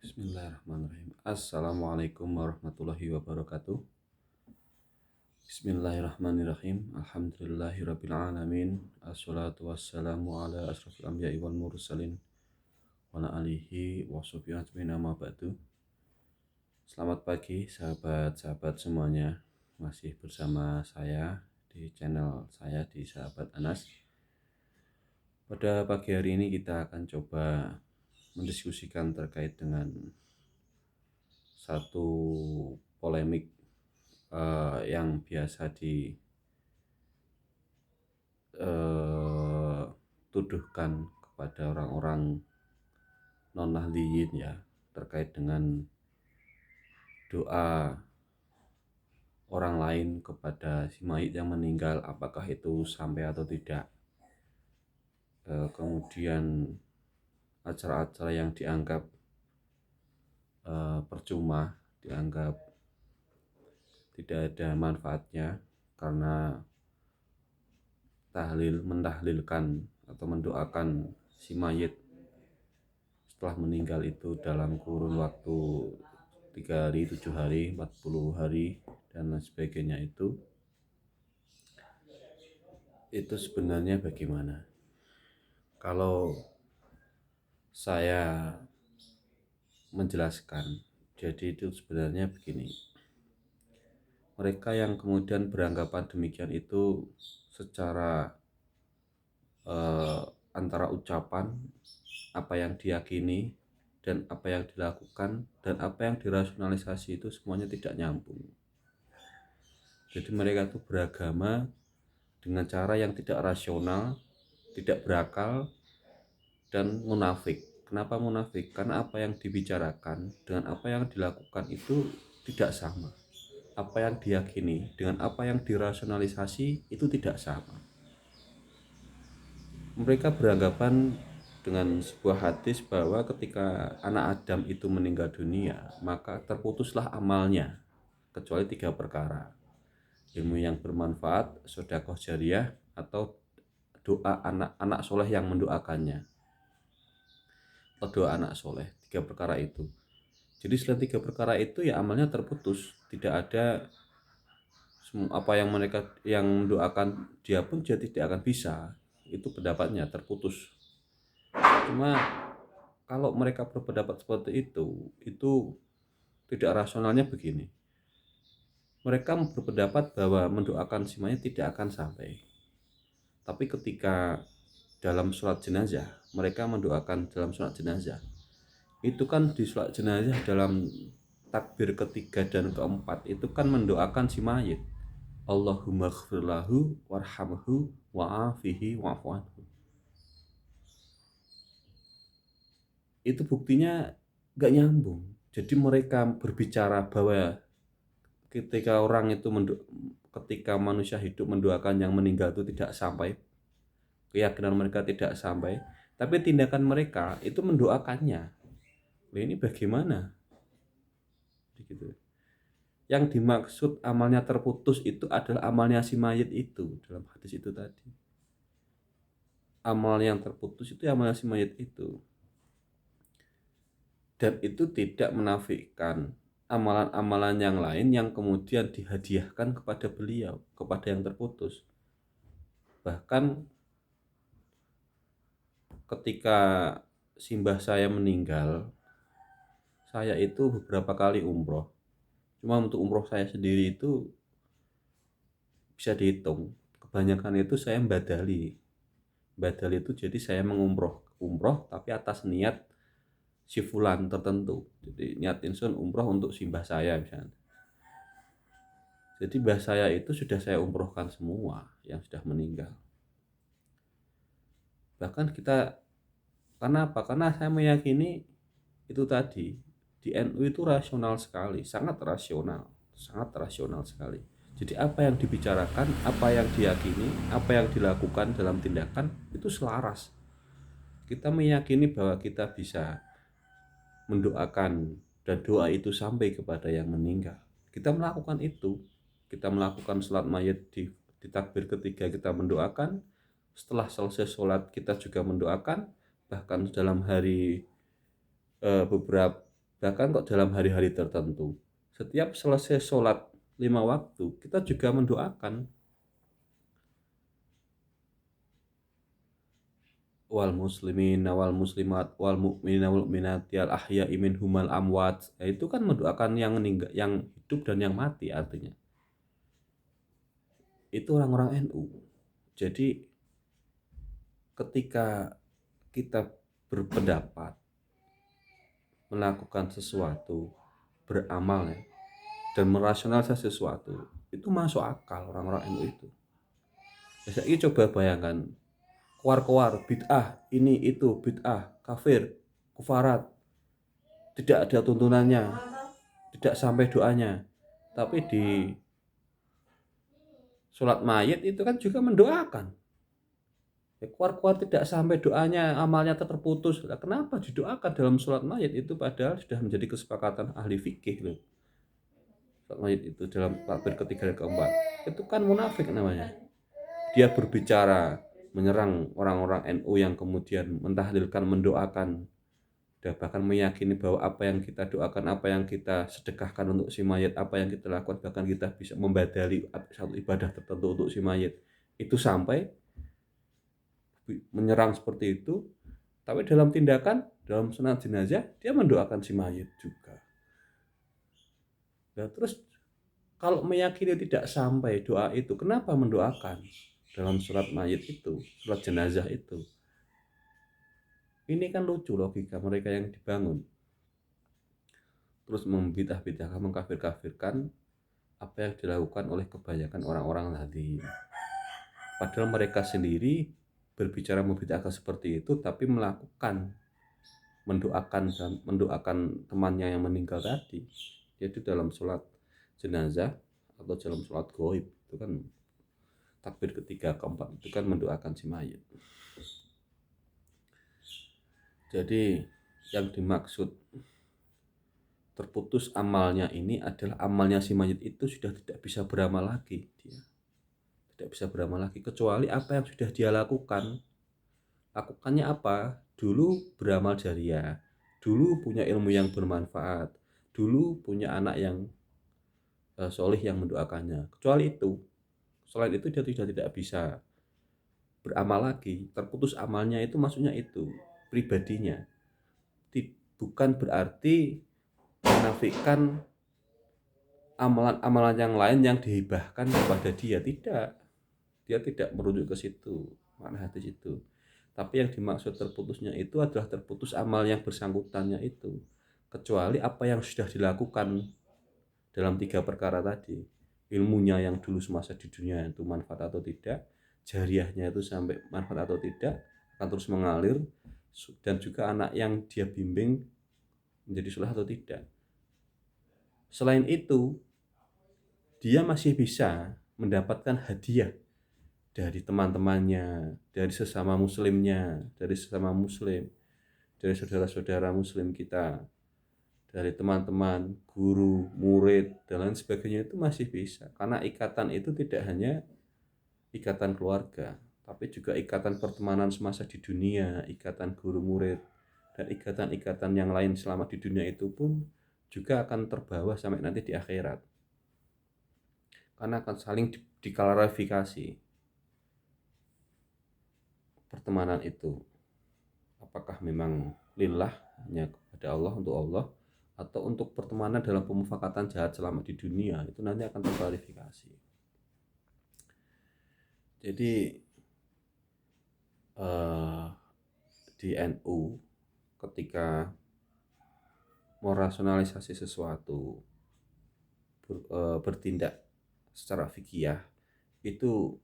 Bismillahirrahmanirrahim. Assalamualaikum warahmatullahi wabarakatuh. Bismillahirrahmanirrahim. Alhamdulillahirrabbilalamin. Assalatu wassalamu ala asrafil anbiya'i wal mursalin wa ala alihi wa sahbihi ajmain, amma ba'du. Selamat pagi sahabat-sahabat semuanya. Masih bersama saya di channel saya di Sahabat Anas. Pada pagi hari ini kita akan coba mendiskusikan terkait dengan satu polemik yang biasa dituduhkan kepada orang-orang non-nahliyin ya, terkait dengan doa orang lain kepada si mayit yang meninggal, apakah itu sampai atau tidak. Kemudian acara-acara yang dianggap percuma, dianggap tidak ada manfaatnya karena mentahlilkan atau mendoakan si mayit setelah meninggal itu dalam kurun waktu 3 hari, 7 hari, 40 hari dan lain sebagainya. Itu sebenarnya bagaimana? Kalau saya menjelaskan, jadi itu sebenarnya begini. Mereka yang kemudian beranggapan demikian itu secara antara ucapan, apa yang diyakini dan apa yang dilakukan dan apa yang dirasionalisasi itu semuanya tidak nyambung. Jadi mereka itu beragama dengan cara yang tidak rasional, tidak berakal, dan munafik. Kenapa munafik? Karena apa yang dibicarakan dengan apa yang dilakukan itu tidak sama. Apa yang diyakini dengan apa yang dirasionalisasi itu tidak sama. Mereka beranggapan dengan sebuah hadis bahwa ketika anak Adam itu meninggal dunia, maka terputuslah amalnya, kecuali 3 perkara: ilmu yang bermanfaat, sedekah jariyah, atau doa anak soleh yang mendoakannya, atau doa anak soleh. 3 perkara itu. Jadi selain 3 perkara itu ya amalnya terputus, tidak ada apa yang mereka yang mendoakan dia pun dia tidak akan bisa. Itu pendapatnya, terputus. Cuma kalau mereka berpendapat seperti itu tidak rasionalnya begini. Mereka berpendapat bahwa mendoakan si mayat tidak akan sampai. Tapi ketika dalam sholat jenazah, mereka mendoakan dalam sholat jenazah. Itu kan di sholat jenazah dalam takbir ketiga dan keempat itu kan mendoakan si mayit. Allahumma ighfir lahu warhamhu wa'afihi wa'fu anhu. Itu buktinya gak nyambung. Jadi mereka berbicara bahwa ketika manusia hidup mendoakan yang meninggal itu tidak sampai, keyakinan mereka tidak sampai, tapi tindakan mereka itu mendoakannya. Ini bagaimana? Gitu. Yang dimaksud amalnya terputus itu adalah amalnya si mayit itu dalam hadis itu tadi. Amal yang terputus itu amalnya si mayit itu. Dan itu tidak menafikan amalan-amalan yang lain yang kemudian dihadiahkan kepada beliau, kepada yang terputus. Bahkan ketika simbah saya meninggal, saya itu beberapa kali umroh. Cuma untuk umroh saya sendiri itu bisa dihitung. Kebanyakan itu saya badali itu, jadi saya umroh tapi atas niat si fulan tertentu. Jadi niat insun umroh untuk simbah saya misalnya. Jadi mbah saya itu sudah saya umrohkan semua yang sudah meninggal. Bahkan karena apa? Karena saya meyakini itu tadi, di NU itu rasional sekali, sangat rasional sekali. Jadi apa yang dibicarakan, apa yang diyakini, apa yang dilakukan dalam tindakan itu selaras. Kita meyakini bahwa kita bisa mendoakan dan doa itu sampai kepada yang meninggal. Kita melakukan itu. Kita melakukan sholat mayit di takbir ketiga, kita mendoakan. Setelah selesai sholat kita juga mendoakan. Bahkan dalam hari beberapa Bahkan kok dalam hari-hari tertentu, setiap selesai sholat 5 waktu, kita juga mendoakan wal muslimin wal muslimat wal mu'minina wal mu'minati al ahya'i minhumal amwat. Nah, itu kan mendoakan yang meninggal, yang hidup dan yang mati artinya. Itu orang-orang NU. Jadi ketika kita berpendapat, melakukan sesuatu, beramal ya, dan merasionalisasi sesuatu, itu masuk akal orang-orang NU itu. Jadi coba bayangkan, keluar bid'ah, ini itu bid'ah, kafir, kufarat, tidak ada tuntunannya, tidak sampai doanya, tapi di sholat mayit itu kan juga mendoakan. Ya, keluar tidak sampai doanya, amalnya terputus. Nah, kenapa didoakan dalam sholat mayit itu, padahal sudah menjadi kesepakatan ahli fikih loh. Sholat mayit itu dalam takbir ketiga dan keempat, itu kan munafik namanya. Dia berbicara menyerang orang-orang NU yang kemudian mentahlilkan, mendoakan, dan bahkan meyakini bahwa apa yang kita doakan, apa yang kita sedekahkan untuk si mayat, apa yang kita lakukan, bahkan kita bisa membadali satu ibadah tertentu untuk si mayat, itu sampai menyerang seperti itu. Tapi dalam tindakan, dalam sunat jenazah, dia mendoakan si mayat juga. Nah, terus kalau meyakini tidak sampai doa itu, kenapa mendoakan dalam surat mayat itu, surat jenazah itu? Ini kan lucu logika mereka yang dibangun. Terus membidah-bidahkan, mengkafir-kafirkan apa yang dilakukan oleh kebanyakan orang-orang tadi. Padahal mereka sendiri berbicara membidahkan seperti itu, tapi melakukan, mendoakan temannya yang meninggal tadi, yaitu dalam sholat jenazah atau dalam sholat gaib. Itu kan takbir ketiga keempat itu kan mendoakan si mayit. Jadi yang dimaksud terputus amalnya ini adalah amalnya si mayit itu sudah tidak bisa beramal lagi. Dia tidak bisa beramal lagi, kecuali apa yang sudah dia lakukan. Lakukannya apa? Dulu beramal jariah, dulu punya ilmu yang bermanfaat, dulu punya anak yang solih yang mendoakannya. Kecuali itu, selain itu dia sudah tidak bisa beramal lagi. Terputus amalnya itu maksudnya itu pribadinya. Bukan berarti menafikan amalan-amalan yang lain yang dihibahkan kepada dia. Tidak, dia tidak merujuk ke situ, makna hadis itu. Tapi yang dimaksud terputusnya itu adalah terputus amal yang bersangkutannya itu, kecuali apa yang sudah dilakukan dalam 3 perkara tadi. Ilmunya yang dulu semasa di dunia itu manfaat atau tidak, jariahnya itu sampai manfaat atau tidak, akan terus mengalir, dan juga anak yang dia bimbing menjadi soleh atau tidak. Selain itu, dia masih bisa mendapatkan hadiah dari teman-temannya, dari sesama muslimnya, dari sesama muslim, dari saudara-saudara muslim kita, dari teman-teman, guru, murid, dan lain sebagainya. Itu masih bisa, karena ikatan itu tidak hanya ikatan keluarga, tapi juga ikatan pertemanan semasa di dunia, ikatan guru murid, dan ikatan-ikatan yang lain selama di dunia itu pun juga akan terbawa sampai nanti di akhirat, karena akan saling diklarifikasi pertemanan itu, apakah memang lillah, hanya kepada Allah, untuk Allah, atau untuk pertemanan dalam pemufakatan jahat selama di dunia. Itu nanti akan terklarifikasi. Jadi di NU ketika merasionalisasi sesuatu, bertindak secara fikih itu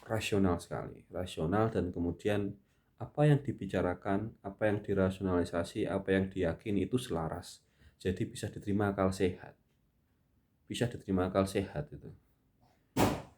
rasional sekali, rasional, dan kemudian apa yang dibicarakan, apa yang dirasionalisasi, apa yang diyakini itu selaras. Jadi bisa diterima akal sehat. Bisa diterima akal sehat itu.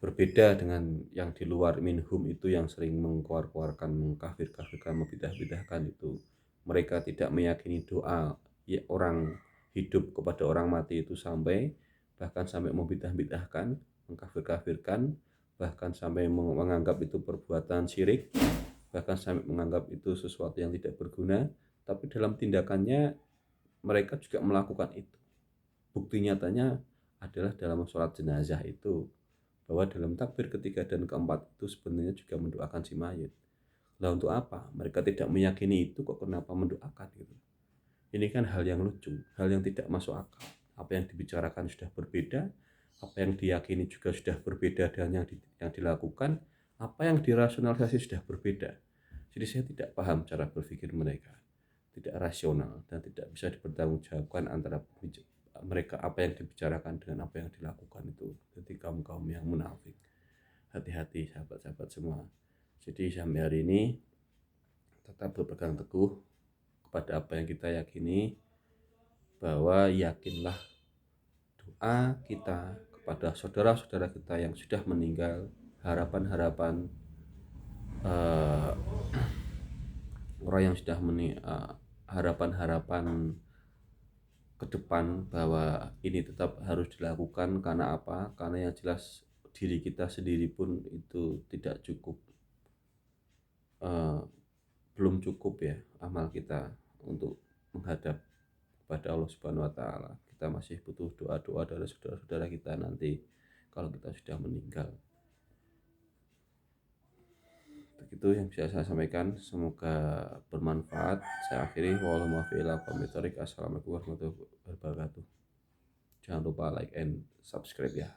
Berbeda dengan yang di luar minhum itu yang sering mengkeluarkan, mengkafir-kafirkan, membidah-bidahkan itu. Mereka tidak meyakini doa ya, orang hidup kepada orang mati itu sampai, bahkan sampai membidah-bidahkan, mengkafir-kafirkan, bahkan sampai menganggap itu perbuatan syirik, bahkan sampai menganggap itu sesuatu yang tidak berguna. Tapi dalam tindakannya mereka juga melakukan itu. Bukti nyatanya adalah dalam sholat jenazah itu, bahwa dalam takbir ketiga dan keempat itu sebenarnya juga mendoakan si mayit. Lah untuk apa? Mereka tidak meyakini itu, kok kenapa mendoakan gitu. Ini kan hal yang lucu, hal yang tidak masuk akal. Apa yang dibicarakan sudah berbeda, apa yang diyakini juga sudah berbeda dengan yang dilakukan, apa yang dirasionalisasi sudah berbeda. Jadi saya tidak paham cara berpikir mereka, tidak rasional dan tidak bisa dipertanggungjawabkan antara mereka apa yang dibicarakan dengan apa yang dilakukan itu. Jadi kaum-kaum yang munafik. Hati-hati sahabat-sahabat semua. Jadi sampai hari ini tetap berpegang teguh kepada apa yang kita yakini, bahwa yakinlah doa kita kepada saudara-saudara kita yang sudah meninggal, harapan-harapan orang yang sudah harapan-harapan ke depan, bahwa ini tetap harus dilakukan. Karena apa? Karena yang jelas diri kita sendiri pun itu tidak cukup, belum cukup ya amal kita untuk menghadap kepada Allah Subhanahu wa taala. Kita masih butuh doa-doa dari saudara-saudara kita nanti kalau kita sudah meninggal. Begitu yang bisa saya sampaikan, semoga bermanfaat. Saya akhiri, Assalamualaikum warahmatullahi wabarakatuh. Jangan lupa like and subscribe ya.